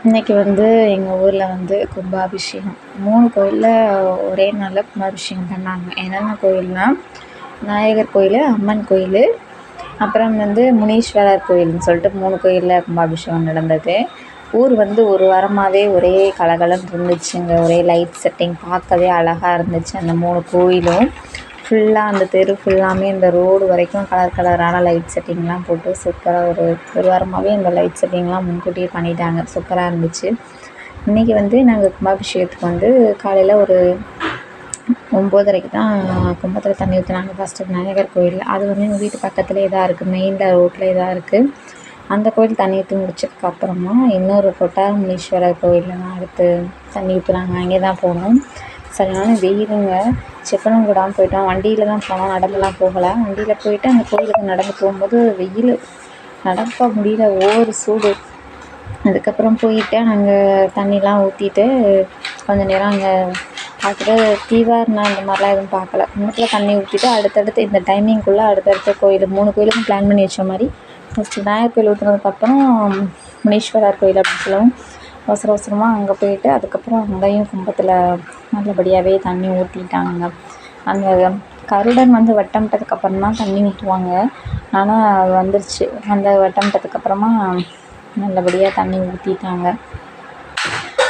இன்றைக்கி வந்து எங்கள் ஊரில் வந்து கும்பாபிஷேகம் 3 கோயிலில் ஒரே நாளில் கும்பாபிஷேகம் பண்ணாங்க. என்னென்ன கோயில்னால் விநாயகர் கோயில், அம்மன் கோயில், அப்புறம் வந்து முனீஸ்வரர் கோயில்னு சொல்லிட்டு 3 கோயிலில் கும்பாபிஷேகம் நடந்தது. ஊர் வந்து ஒரு வாரமாகவே ஒரே கலகலன்னு இருந்துச்சுங்க. ஒரே லைட் செட்டிங் பார்க்கவே அழகாக இருந்துச்சு. அந்த 3 கோயிலும் ஃபுல்லாக அந்த தெரு ஃபுல்லாமே இந்த ரோடு வரைக்கும் கலர் கலரான லைட் செட்டிங்லாம் போட்டு சூப்பராக ஒரு வாரமாகவே இந்த லைட் செட்டிங்லாம் முன்கூட்டியே பண்ணிட்டாங்க. சூப்பராக இருந்துச்சு. இன்றைக்கி வந்து நாங்கள் கும்பாபிஷேகத்துக்கு வந்து காலையில் ஒரு 9:30க்கு தான் கும்பத்தில் தண்ணி ஊற்றினாங்க. ஃபஸ்ட்டு விநாயகர் கோயிலில். அது வந்து எங்கள் வீட்டு பக்கத்துலேயே தான் இருக்குது, மெயினில் ரோட்லேயே தான் இருக்குது. அந்த கோயில் தண்ணி ஊற்றி முடிச்சதுக்கப்புறமா இன்னொரு முனீஸ்வரர் கோயிலில் தான் அடுத்து தண்ணி ஊற்றுனாங்க. அங்கே தான் போனோம். சரியான வெயிலுங்க. செப்பலும் கூடாமல் போயிட்டோம். வண்டியில் தான் போனோம், நடந்துலாம் போகலை. வண்டியில் போயிட்டு அந்த கோயிலுக்கு நடந்து போகும்போது வெயில் நடக்க முடியல, ஓவர் சூடு. அதுக்கப்புறம் போயிட்டு அங்கே தண்ணிலாம் ஊற்றிட்டு கொஞ்சம் நேரம் அங்கே பார்த்துட்டு தீவாரணம் அந்த மாதிரிலாம் எதுவும் பார்க்கல. கும்பத்தில் தண்ணி ஊற்றிட்டு அடுத்தடுத்து இந்த டைமிங்குள்ளே அடுத்தடுத்த கோயில் 3 கோயிலுக்கும் பிளான் பண்ணி வச்ச மாதிரி ஃபஸ்ட்டு விநாயகர் கோயில் ஊற்றுனதுக்கப்புறம் முனீஸ்வரர் கோயில் அப்படின்னு சொல்லுவோம். அவசர அவசரமாக அங்கே போயிட்டு அதுக்கப்புறம் அங்கேயும் கும்பத்தில் நல்லபடியாகவே தண்ணி ஊற்றிட்டாங்க. அந்த கருடன் வந்து வட்டமிட்டதுக்கப்புறம் தான் தண்ணி ஊற்றுவாங்க. ஆனால் அது வந்துருச்சு. அந்த வட்டமிட்டதுக்கப்புறமா நல்லபடியாக தண்ணி ஊற்றிட்டாங்க.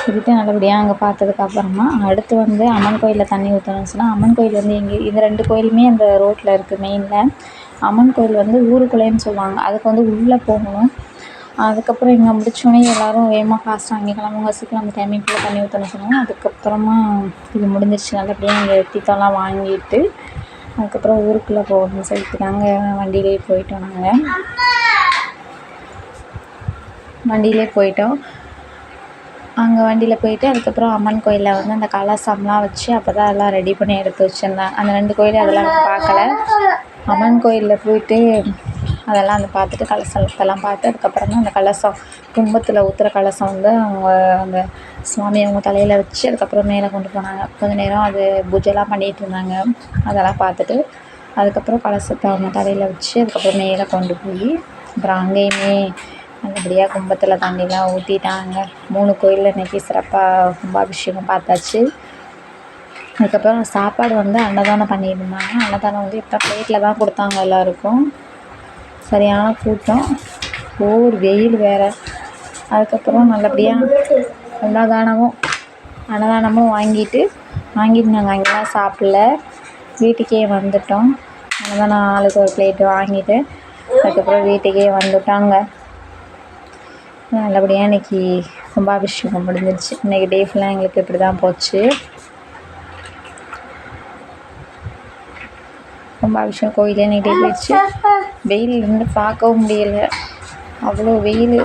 ஊற்றிட்டு நல்லபடியாக அங்கே பார்த்ததுக்கப்புறமா அடுத்து வந்து அம்மன் கோயிலில் தண்ணி ஊற்றணும்னு சொன்னால், அம்மன் கோயில் வந்து இந்த 2 கோயிலுமே அந்த ரோட்டில் இருக்குது மெயினில். அம்மன் கோயில் வந்து ஊருக்குள்ளேன்னு சொல்லுவாங்க. அதுக்கு வந்து உள்ளே போகணும். அதுக்கப்புறம் இங்கே முடித்தோடனே எல்லோரும் வேகமாக ஃபாஸ்ட்டாக அங்கே கிளம்புங்க, சீக்கிரம் அந்த டைமிங்குள்ளே தண்ணி ஊற்றணும்னு சொன்னாங்க. அதுக்கப்புறமா இது முடிஞ்சிருச்சு. நல்லபடியாக அங்கே தீர்த்தம்லாம் வாங்கிட்டு அதுக்கப்புறம் ஊருக்குள்ளே போகணும்னு சொல்லிட்டு நாங்கள் வண்டியிலே போயிட்டோம். வண்டியிலே போயிட்டோம். அங்கே வண்டியில் போயிட்டு அதுக்கப்புறம் அம்மன் கோயிலில் வந்து அந்த கலசம்லாம் வச்சு அப்போ தான் எல்லாம் ரெடி பண்ணி எடுத்து வச்சுருந்தாங்க. அந்த 2 கோயிலும் அதெல்லாம் பார்க்கல. அம்மன் கோயிலில் போயிட்டு அதெல்லாம் வந்து பார்த்துட்டு கலசத்தெல்லாம் பார்த்து அதுக்கப்புறம் தான் அந்த கலசம் கும்பத்தில் ஊற்றுற கலசம் வந்து அவங்க அந்த சுவாமி அவங்க தலையில் வச்சு அதுக்கப்புறம் மேலே கொண்டு போனாங்க. கொஞ்சம் நேரம் அது பூஜைலாம் பண்ணிகிட்டு இருந்தாங்க. அதெல்லாம் பார்த்துட்டு அதுக்கப்புறம் கலசத்தை அவங்க தலையில் வச்சு அதுக்கப்புறம் மேலே கொண்டு போய் அப்புறம் அங்கேயுமே நல்லபடியாக கும்பத்தில் தண்ணிலாம் ஊற்றிட்டாங்க. 3 கோயிலில் இன்றைக்கி சிறப்பாக கும்பாபிஷேகம் பார்த்தாச்சு. அதுக்கப்புறம் சாப்பாடு வந்து அன்னதானம் பண்ணியிருந்தாங்க. அன்னதானம் வந்து இப்போ பிளேட்டில் தான் கொடுத்தாங்க எல்லாேருக்கும். சரியான கூட்டம், ஓவர் வெயில் வேறு. அதுக்கப்புறம் நல்லபடியாக அன்னதானமும் வாங்கிட்டு நாங்கள் அங்கெல்லாம் சாப்பிடல, வீட்டுக்கே வந்துட்டோம். அன்னதானம் ஆளுக்கு ஒரு பிளேட்டு வாங்கிட்டு அதுக்கப்புறம் வீட்டுக்கே வந்துட்டாங்க. நல்லபடியாக இன்றைக்கி கும்பாபிஷேகம் முடிஞ்சிருச்சு. இன்றைக்கி டே ஃபுல்லாக எங்களுக்கு இப்படி தான் போச்சு. கும்பாபிஷேகம் கோயிலே இன்றைக்கி டே போயிடுச்சு. வெயில் இருந்து பார்க்கவும் முடியலை, அவ்வளோ வெயில்,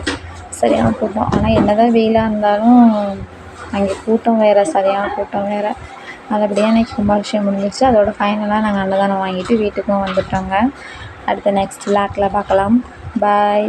சரியான கூட்டம். ஆனால் என்ன தான் வெயிலாக இருந்தாலும் அங்கே கூட்டம் வேறு, சரியான கூட்டம் வேறு. நல்லபடியாக இன்றைக்கி கும்பாபிஷேகம் முடிஞ்சிருச்சு. அதோட ஃபைனலாக நாங்கள் அன்னதானம் வாங்கிட்டு வீட்டுக்கும் வந்துட்டோங்க. அடுத்த நெக்ஸ்ட் விளாக்கில் பார்க்கலாம். பாய்.